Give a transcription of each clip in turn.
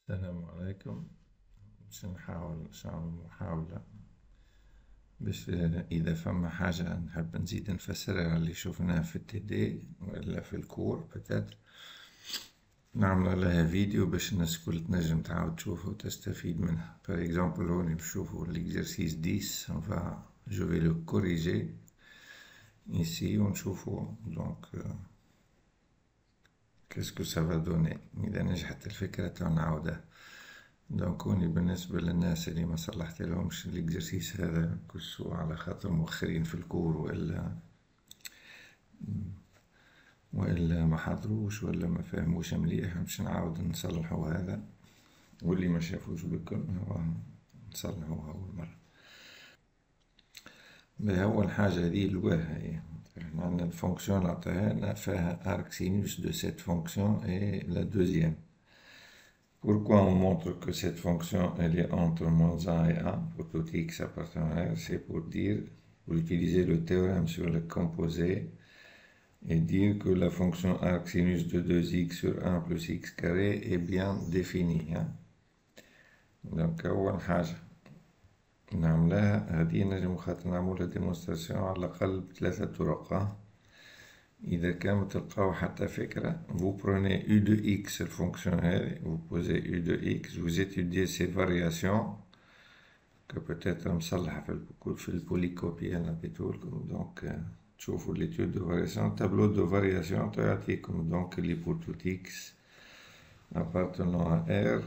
السلام عليكم. باش نحاول محاولة باش إذا فما حاجة نحب نزيد نفسرها اللي شوفناها في التيدي ولا في الكور بتاتر نعمل لها فيديو باش الناس كل تنجم تعاود تشوفه وتستفيد منها. par exemple هوني نشوفو l'exercice 10 je vais le corriger ici ونشوفو donc qu'est-ce que ça va donner إذا نجحت الفكرة تو نعاودها. دونك هوني بالنسبة للناس اللي ما صلحت لهمش الإكزرسيس هذا كسو على خاطر مؤخرين في الكور وإلا ما حضروش ولا ما فهموش مليح باش نعاود نصلحو هذا، واللي ما شافوش بكل هو نصلحوها أول مرة. أول حاجة هذه الواها هي احنا عندنا الفونكسيون اللي عطاها فيها arc sinus de cette fonction et la deuxième. Pourquoi on montre que cette fonction elle est entre -1 et 1 pour tout x appartenant à R? C'est pour utiliser le théorème sur le composé et dire que la fonction arc sinus de 2x sur 1 plus x carré est bien définie. Donc أول حاجة نعملها هذه نجم خاطر نعملها ديمونستراسيون على الأقل بثلاثة طرق. إذا كان تلقاو حتى فكرة vous prenez u de x الفونكسيون هذه vous posez u de x vous étudiez ces variations que peut-être مصلحة في البوليكوبي أنا بتقولكم دونك تشوفوا l'étude de variation tableau de variation تعطيكم donc اللي pour tout x appartenant à R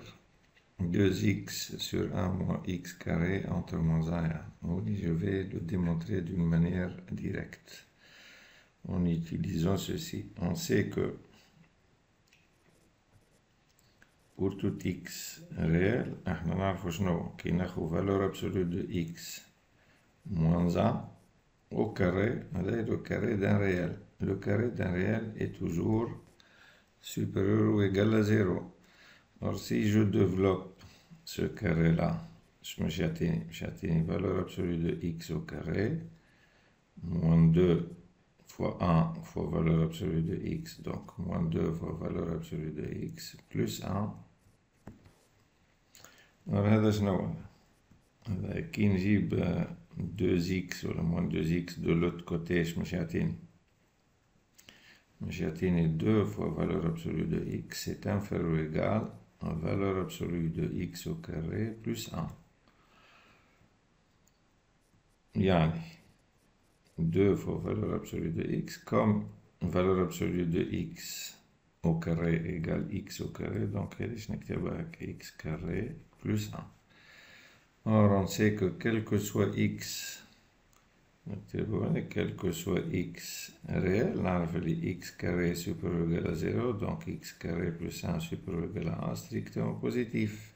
2x sur 1 moins x carré entre -1 et 1. Oui, je vais le démontrer d'une manière directe en utilisant ceci. On sait que pour tout x réel, احنا نعرفو شنو كي ناخو valeur absolue de x moins 1 au carré, هذا le carré d'un réel. Le carré d'un réel est toujours supérieur ou égal à 0. Alors si je développe ce carré-là, je me j'atteins valeur absolue de x au carré, moins 2 fois 1 fois valeur absolue de x, donc moins 2 fois valeur absolue de x, plus 1. Alors هذا شنو هذا كي نجيب 2x ولا moins 2x de l'autre côté مش يعطيني 2 fois valeur absolue de x c'est inférieur ou égal à valeur absolue de x au carré plus 1. يعني 2 fois valeur absolue de x comme valeur absolue de x au carré égale x au carré, donc je n'écrivais avec x carré plus 1. Or on sait que quel que soit x, quel que soit x réel, نعرف اللي x carré supérieur ou égal à 0, donc x carré plus 1 supérieur ou égal à 1 strictement positif.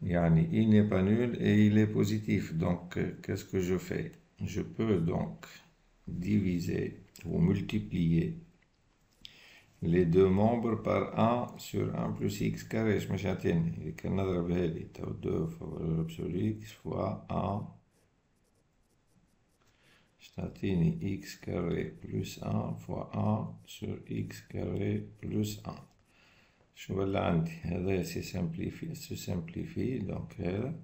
Yani il n'est pas nul et il est positif, donc qu'est-ce que je fais? Je peux donc diviser ou multiplier les deux membres par 1 sur 1 plus x carré. Je me châtienne. Et qu'on a drabé 2 fois valeur absolue x fois 1. Je t'atteins x carré plus 1 fois 1 sur x carré plus 1. Je vais l'andi. هذا se simplifie donc هذا.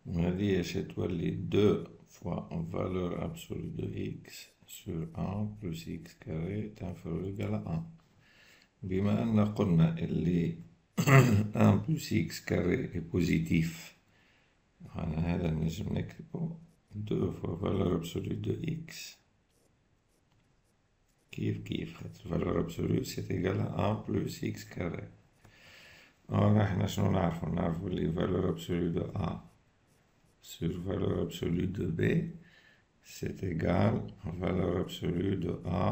وهذه تولي 2 fois valeur absolue de x sur 1 plus x carré est inférieur ou égal à 1. بما أن قلنا اللي 1 plus x carré est positif هذا نجم نكتبه 2 fois valeur absolue de x كيف valeur absolue c'est égal à 1 plus x carré. alors احنا شنو نعرفو اللي valeur absolue de a sur valeur absolue de b c'est égal à valeur absolue de a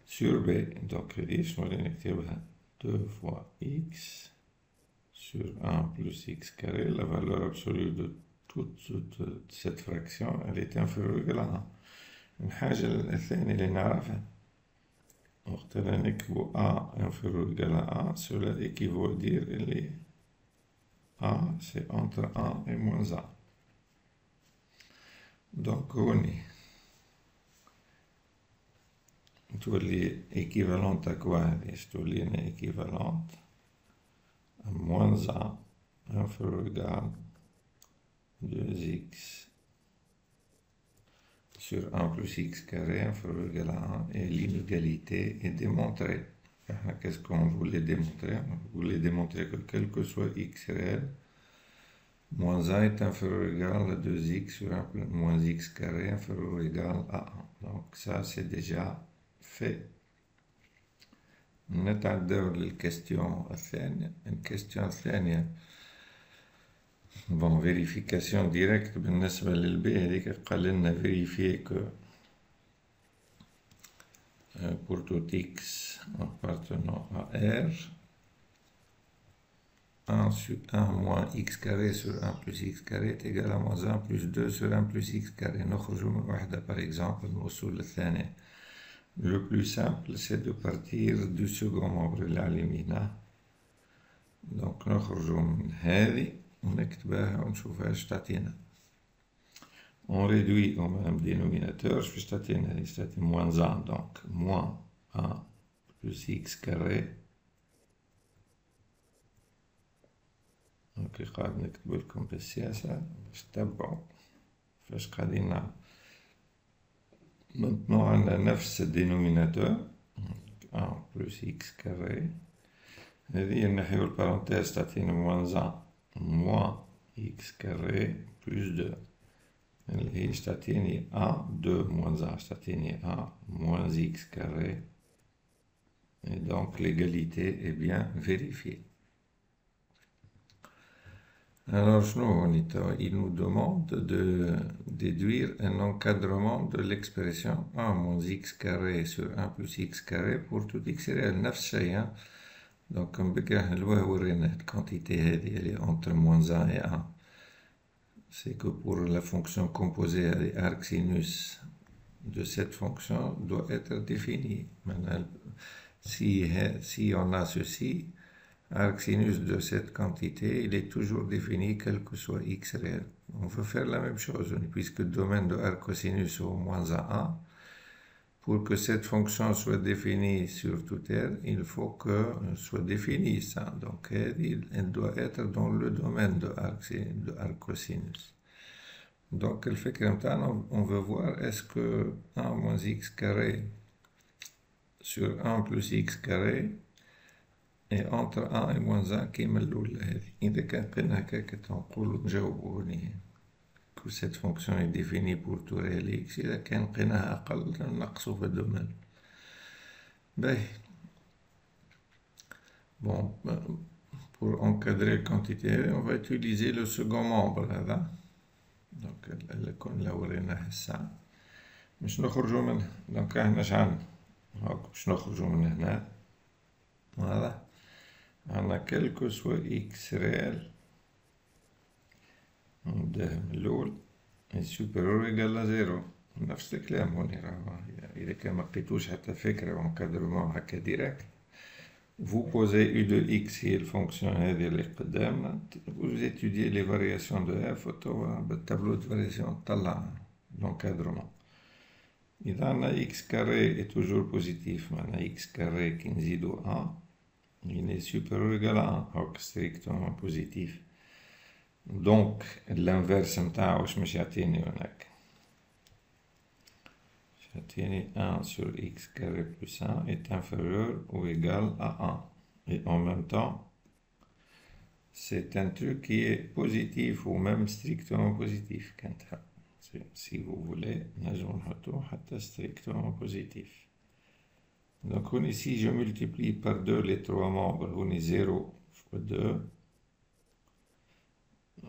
sur b. Donc je vais écrire 2 fois x sur 1 plus x carré. La valeur absolue de toute cette fraction elle est inférieure ou égale à 1. الحاجة الثانية اللي نعرفها وقت اللي نكتبو a inférieur ou égal à 1 cela équivaut à dire اللي a c'est entre 1 et moins 1. donc هوني تولي équivalente à quoi هذه؟ تولي équivalente à moins 1 inférieur ou égal 2x sur 1 plus x carré inférieur ou égal à 1 et l'inégalité est démontrée. Qu'est-ce qu'on voulait démontrer? On voulait démontrer que quel que soit x réel, moins 1 est inférieur ou égal à 2x sur 1 plus moins x carré inférieur ou égal à 1. Donc ça c'est déjà fait. نتعداو للكستيون الثانية. الكستيون الثانية bon vérification directe بالنسبة للبي هذيك قال لنا vérifier que pour tout x appartenant à R 1 sur 1 moins x carré sur 1 plus x carré est égal à moins 1 plus 2 sur 1 plus x carré. نخرج من واحدة par exemple نوصل للثانية. Le plus simple, c'est de partir du second membre اللي على اليمين. Donc نخرجوا من هذه ونكتبها ونشوفها اش تعطينا. On réduit au même dénominateur, باش تعطينا هذه تعطي moins 1, donc moins 1 plus x carré. Donc قاعد نكتب لكم بالسياسة باش تتبعوا فاش قاعدين نعمل. Maintenant, on a 9 ce dénominateur, 1 plus x carré. هذه نحيو البارونتيز تعطينا moins 1 moins x carré plus 2. اللي هي تعطيني 1 2 moins 1 تعطيني 1 moins x carré. Et donc l'égalité est bien vérifiée. Alors, il nous demande de déduire un encadrement de l'expression 1 moins x carré sur 1 plus x carré pour tout x réel. نفس الشيء. Donc, comme la quantité elle est entre moins 1 et 1. C'est que pour la fonction composée, l'arc sinus de cette fonction doit être défini. Maintenant, si on a ceci, arc sinus de cette quantité, il est toujours défini quel que soit x réel. On veut faire la même chose, puisque le domaine de arc cosinus est au moins à 1. Pour que cette fonction soit définie sur tout R, il faut que soit défini ça. Donc, elle doit être dans le domaine de arc cosinus. Donc, le fait que on veut voir est-ce que 1 moins x carré sur 1 plus x carré et entre 1 et moins 1 كيما الأولى هذه. إذا كان قلنا هكاك تنقولو نجاوبو que cette fonction est définie pour tout réel x. إذا كان قلناها أقل نقصو في الدومين. باهي. Bon, pour encadrer la quantité, on va utiliser le second membre هذا. Donc اللي كنا وريناه الساعة. باش نخرجو منه. Donc احنا شحال هاك باش نخرجو من هنا. هذا. On a quel que soit x réel ده الأول est supérieur ou égal à 0. نفس الكلام هوني راهو إذا كان ما لقيتوش حتى فكرة encadrement هكا ديريكت. Vous posez u de x هي الفونكسيون هذه اللي قدامنا. Vous étudiez les variations de f بالtableau de variation طلع l'encadrement. إذا عندنا x carré est toujours positif معناها x carré كي نزيدو 1 il est supérieur ou égal à 1 donc strictement positif. Donc l'inverse نتاعو واش باش يعطيني هناك؟ يعطيني 1 sur x carré plus 1 est inférieur ou égal à 1 et en même temps c'est un truc qui est positif ou même strictement positif si vous voulez نجمو نحطو حتى strictement positif. Donc ici je multiplie par 2 les trois membres, on est 0 fois 2,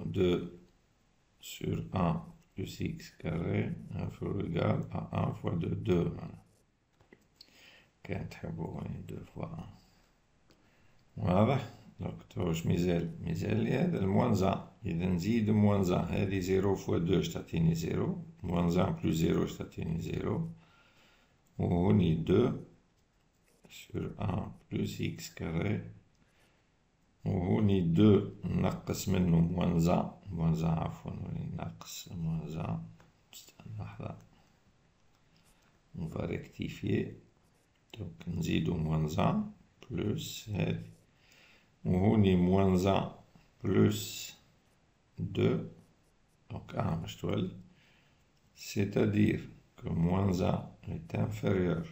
2 sur 1 plus x carré inférieur égal à 1 fois 2, 2. كانت حبوه 2 fois 1. واضح؟ donc توش ميزال لي هذا الموان 1. إذا نزيد موان 1 هذه 0 fois 2 تعطيني 0. موان 1 plus 0 تعطيني 0. وهوني 2 sur 1 plus x carré وهوني 2 نقص منه moins 1 عفوا نقص moins 1 استنى لحظة on va rectifier دونك نزيدو موان ان بلس هادي وهوني موان ان بلس دو دونك باش تولي c'est-à-dire que moins 1 est inférieur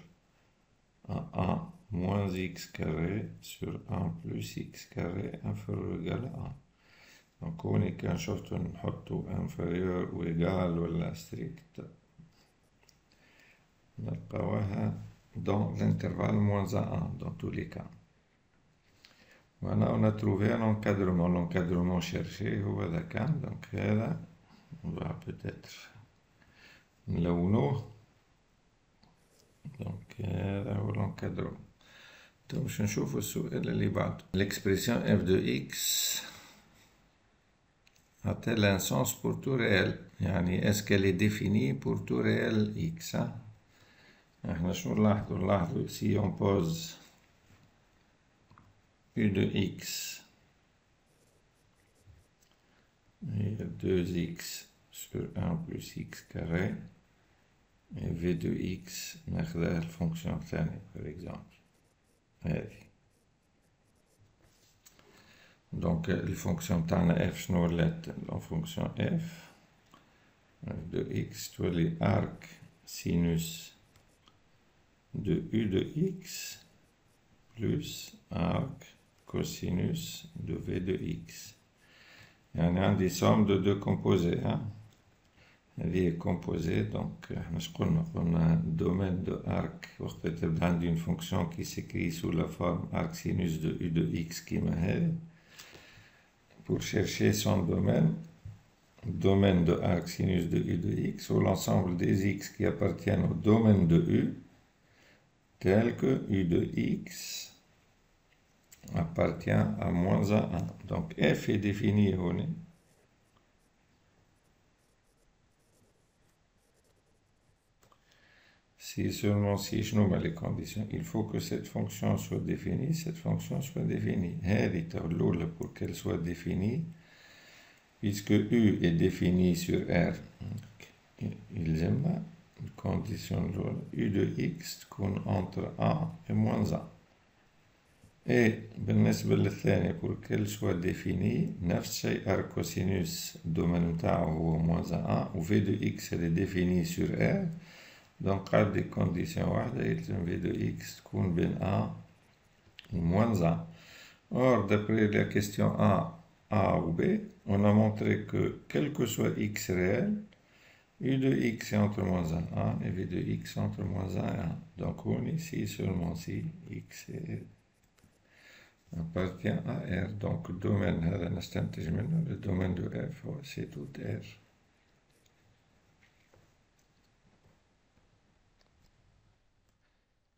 à 1 moins x carré sur 1 plus x carré inférieur ou égal à 1. Donc هوني كان شفتو نحطو inférieur ou égal ولا strict نلقاوها dans l'intervalle moins 1 dans tous les cas. Voilà, on a trouvé un encadrement. L'encadrement cherché هو هذا كان. Donc هذا on va peut-être نلونوه. Donc هذا هو l'encadrement. طيب باش نشوفو السؤال اللي بعده. L'expression f de x a-t-elle un sens pour tout réel? يعني est-ce qu'elle est définie pour tout réel x? احنا شنو نلاحظو si on pose u de x et 2x sur 1 plus x carré et v de x ناخذها الفونكسيون الثانية par exemple هذه. دونك الفونكسيون تاعنا f شنو ولات الفونكسيون f de x تولي arc sinus de u de x plus arc cosinus de v de x. يعني عندي somme de deux composés. هذه composée donc احنا قلنا domaine de arc وقت تبدا عندي une fonction qui s'écrit sous la forme arc sinus de u de x كيما هذه. Pour chercher son domaine de arc sinus de u de x ou l'ensemble des x qui appartiennent au domaine de u tel que u de x appartient à moins 1. Donc f est défini هنا. Si seulement si je nomme les conditions, il faut que cette fonction soit définie, cette fonction soit définie. Pour qu'elle soit définie, puisque u est défini sur R, il y a une condition u de x entre 1 et moins 1. Et بالنسبة للثاني pour qu'elle soit définie نفس الشيء arc cosinus domaine نتاعو هو moins 1 و v de x elle est définie sur R. Donc قاعد دي condition واحدة يلزم v de x تكون بين 1 و moins 1. Or d'après la question A ou B, on a montré que quel que soit x réel, u de x est entre moins 1 et v de x entre moins 1 et 1. Donc on ici seulement si x appartient à R. Donc le domaine هذا نستنتج منه le domaine de f c'est tout R.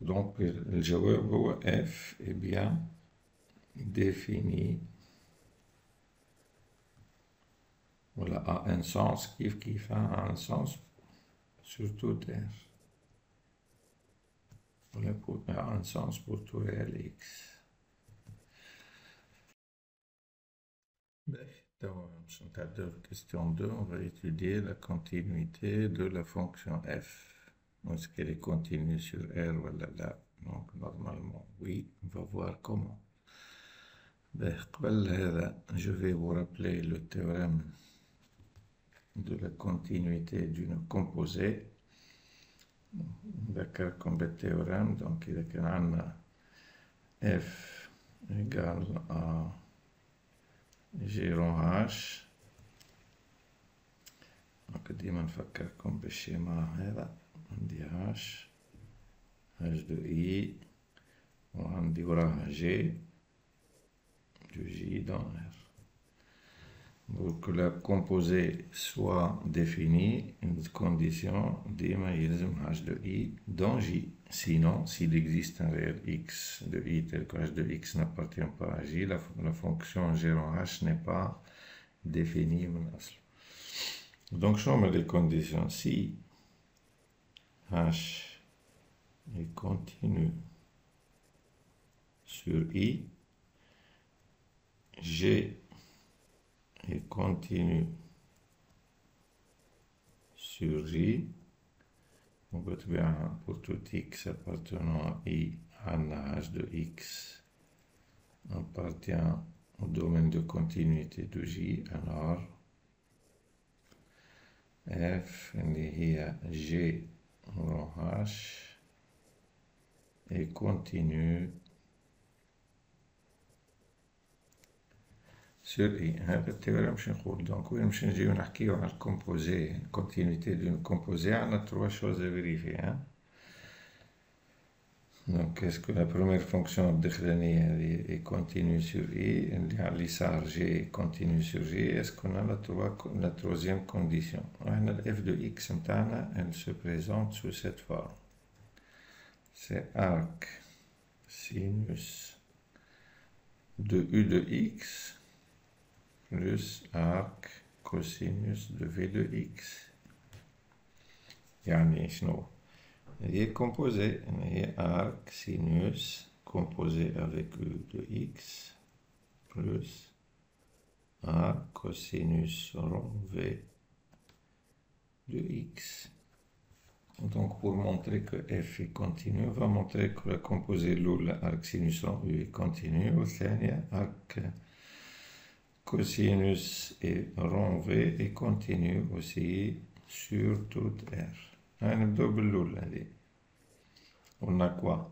Donc الجواب هو f est bien défini ولا a un sens كيف a un sens sur tout R ولا a un sens pour tout réel x. Question 2, on va étudier la continuité de la fonction f. Est-ce qu'elle est continue sur R ou là? Donc normalement oui, on va voir comment. Je vais vous rappeler le théorème de la continuité d'une composée. D'accord, comme le théorème, donc il y a f égale à G rond H. Donc ديما نفكركم بالشيما هذا. عندي H de I وعندي وراها G de J dans R. Pour que la composée soit définie, une condition ديما يلزم H de I dans J. Sinon, s'il existe un réel x de I tel que H de x n'appartient pas à J, la fonction G rond H n'est pas définie. Donc, je mets les conditions. Si H est continu sur I, G est continu sur J, pour tout x appartenant à I, h de x appartient au domaine de continuité de J, alors f اللي هي G rho h est continue sur I. هذا التيوريم باش نقول دونك وين باش نجيو نحكيو على الكومبوزي continuité d'une composée عندنا trois choses à vérifier. Donc, est-ce que la première fonction est continue sur I, اللي على اليسار G est continue sur J, est-ce qu'on a la troisième condition? La f de x متاعنا, elle se présente sous cette forme. C'est arc sinus de U de x plus arc cosinus de V de x. يعني شنو؟ est composé, est arc sinus composé avec U de x plus arc cosinus rond V de x. Donc pour montrer que f est continu, on va montrer que le composé l'oul arc sinus rond U est continu, au ثانية arc cosinus et rond V est continu aussi sur toute R. نبداو بالأول هذه. On a quoi?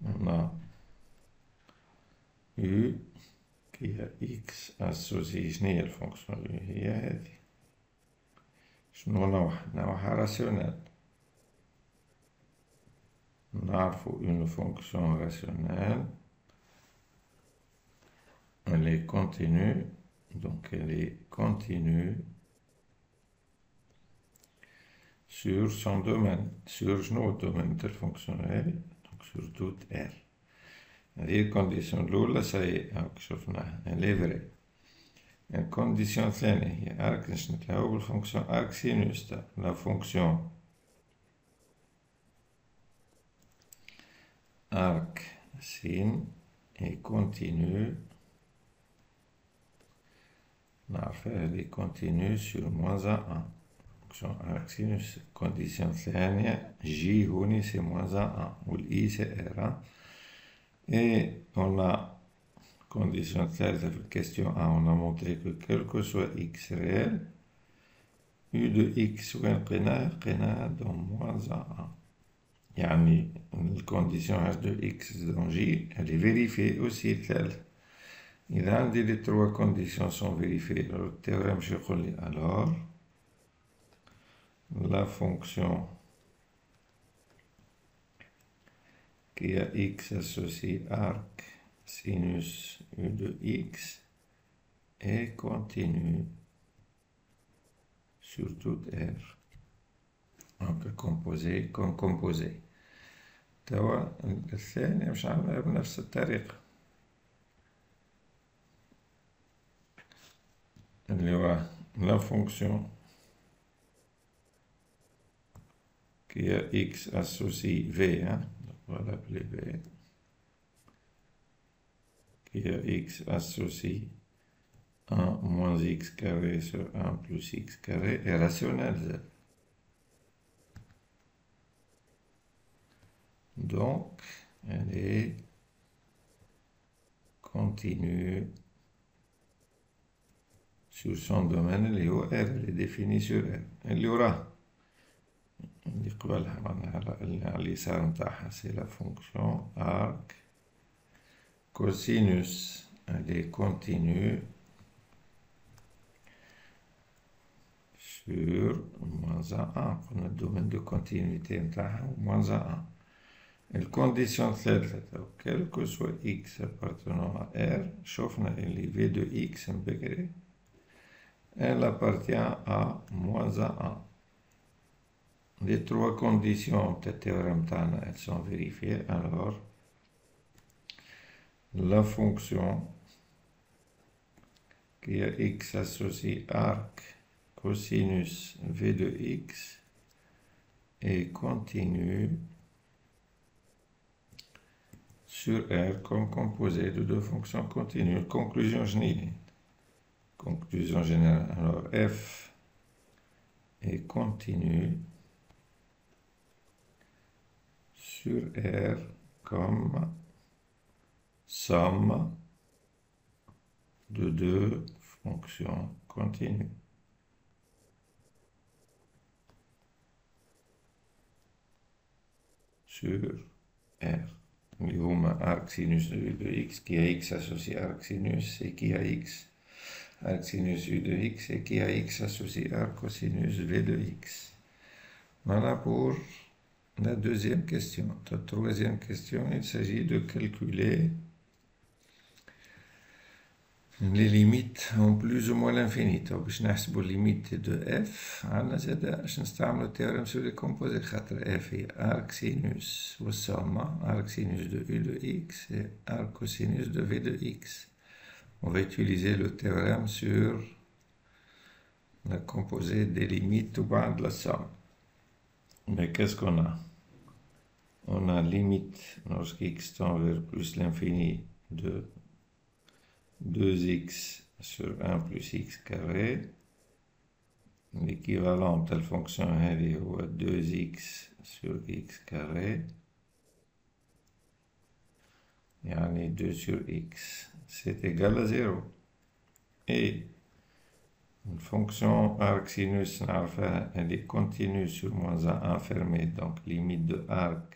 On a U qui a x associé. شنو هي الفونكسيون U؟ هي هذه. شنو نوعها؟ نوعها راسيونال. نعرفو une fonction rationnelle. Elle est continue. Donc elle est continue sur son domaine, sur le domaine de fonctionnel, donc sur toute R. Les conditions de l'eau, là, ça y est, elle est vraie. La condition ثانية هي arc نشنتلاو بالfonction arc sinus, la fonction arc sin est continue. Elle est continue sur moins 1. Arc sinus, condition ثانية, J هوني c'est moins 1, ou I c'est R1. Et on a condition ثالثة في question A, on a montré que quel que soit x réel, U de x وين لقيناه dans moins 1. يعني la condition H de x dans J, elle est vérifiée aussi الثالثة. إذا عندي les trois conditions sont vérifiées, le théorème je يقول لي alors la fonction qui a x associé arc sinus U de x est continue sur toute R. Donc composé comme composé. توا الثاني مش عاملها بنفس الطريقة. اللي هو la fonction qui a x associé V, donc on va l'appeler V, qui a x associé 1 moins x carré sur 1 plus x carré est rationnelle. Donc, elle est continue sur son domaine, elle est au R, elle est définie sur R. Elle y aura. اللي قبلها معناها اللي على اليسار متاعها سي لا فونكسيون arc cosinus, elle est continue sur moins 1. قلنا الدومين دو كونتينيتي متاعها moins 1. الكونديسيون الثالثة quel que soit x appartenant à R, شوفنا اللي V de x مبكري elle appartient à moins 1. Les trois conditions de théorème TAN, elles sont vérifiées. Alors, la fonction qui a x associé arc cosinus V de x est continue sur R comme composé de deux fonctions continues. Conclusion générale. Conclusion générale. Alors, f est continue sur R comme somme de deux fonctions continues. Sur R. اللي هما arc sinus de U de X qui a X associé arc sinus et qui a X arc sinus U de X et qui a X associé arc cosinus V de X. Voilà pour la deuxième question. La troisième question, il s'agit de calculer les limites en plus ou moins l'infini. Donc, باش نحسبوا limite de f عندنا زاد باش نستعملوا théorème sur les composés خاطر f هي arc sinus والسومة arc sinus de u de x et arc cosinus de v de x. On va utiliser le théorème sur le composé des limites ou bien de la somme. Mais qu'est-ce qu'on a? On a limite lorsque x tend vers plus l'infini de 2x sur 1 plus x carré. L'équivalent de la fonction est 2x sur x carré. Yani 2 sur x, c'est égal à 0. Et une fonction arc sinus, elle est continue sur moins 1 fermé, donc limite de arc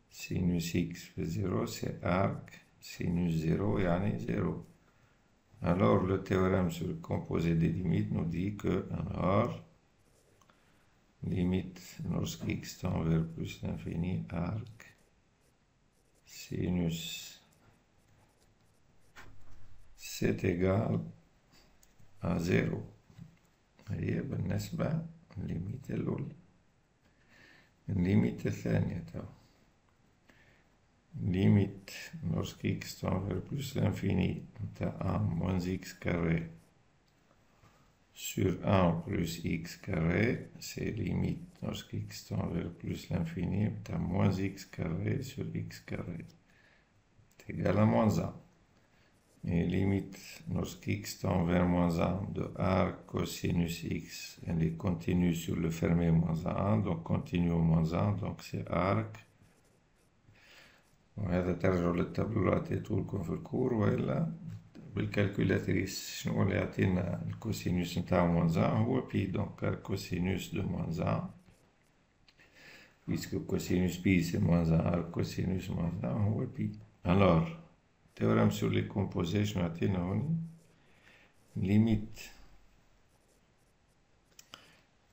sinus x fait 0, c'est arc sinus 0, yani 0. Alors le théorème sur le composé des limites nous dit que, alors, limite lorsque x tend vers plus l'infini, arc sinus c'est égal à 0. هي بالنسبة للليميت الأولى. الليميت الثانية limite lorsque x tend vers plus l'infini de 1 moins x carré sur 1 plus x carré, c'est limite lorsque x tend vers plus l'infini de moins x carré sur x carré. C'est égal à moins 1. Et limite lorsque x tend vers moins 1 de arc cosinus x, elle est continue sur le fermé moins 1, donc continue au moins 1, donc c'est arc. وهذا ترجعوا للتابلو اللي عطيته لكم في الكور والا بالكالكولاتريس شنو اللي يعطينا الكوسينوس نتاع موان 1 هو بي دونك الكوسينوس دو موان 1 puisque cosinus pi c'est moins 1 cosinus moins 1 هو بي. Alors théorème sur les composés شنو عطينا هوني limite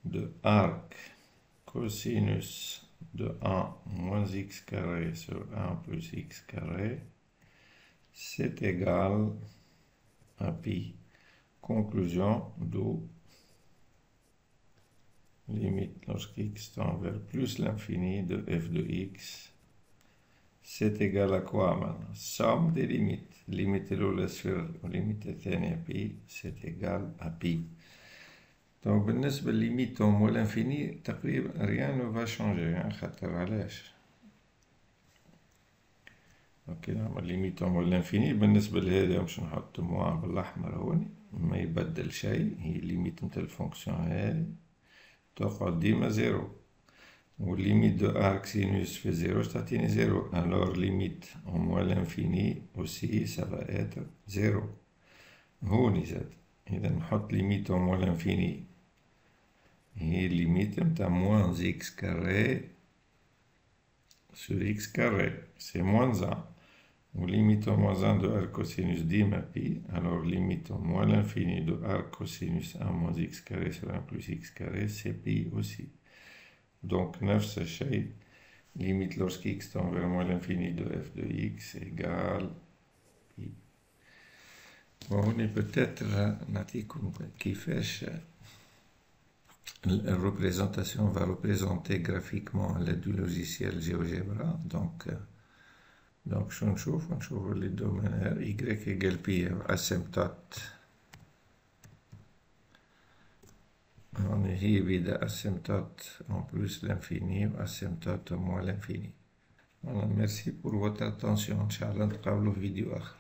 de arc cosinus de 1 moins x carré sur 1 plus x carré, c'est égal à pi. Conclusion, d'où limite lorsque x tend vers plus l'infini de f de x, c'est égal à quoi maintenant? Somme des limites. Limite الأولى sur limite الثانية pi, c'est égal à pi. Donc, بالنسبة لليميت moins l'infini, تقريبا rien ne va changer, خاطر علاش؟ اوكي نعمل ليميت moins l'infini، بالنسبة لهذا باش نحط موان بالأحمر هوني، ما يبدل شيء، هي ليميت نتاع الفونكسيون هذي تقعد ديما زيرو، والليميت دو arc sinus في زيرو تعطيني زيرو، alors limite moins l'infini aussi ça va être زيرو، هوني زاد، إذا نحط ليميت moins l'infini هي limite نتاع moins x carré sur x carré, c'est moins 1. Ou limite au moins 1 de arc cosinus dima pi, alors limite au moins l'infini de arc cosinus 1 moins x carré sur 1 plus x carré, c'est pi aussi. Donc, نفس الشيء, limite lorsque x tend vers moins l'infini de f de x égale pi. Bon, on est peut-être نعطيكم كيفاش la représentation va représenter graphiquement à l'aide du logiciel GeoGebra. Donc شو نشوف les domaines y égale pi asymptote. On هي بدا asymptote en plus l'infini ou asymptote moins l'infini. Voilà, merci pour votre attention. Inch'Allah نتقابلوا في فيديو آخر.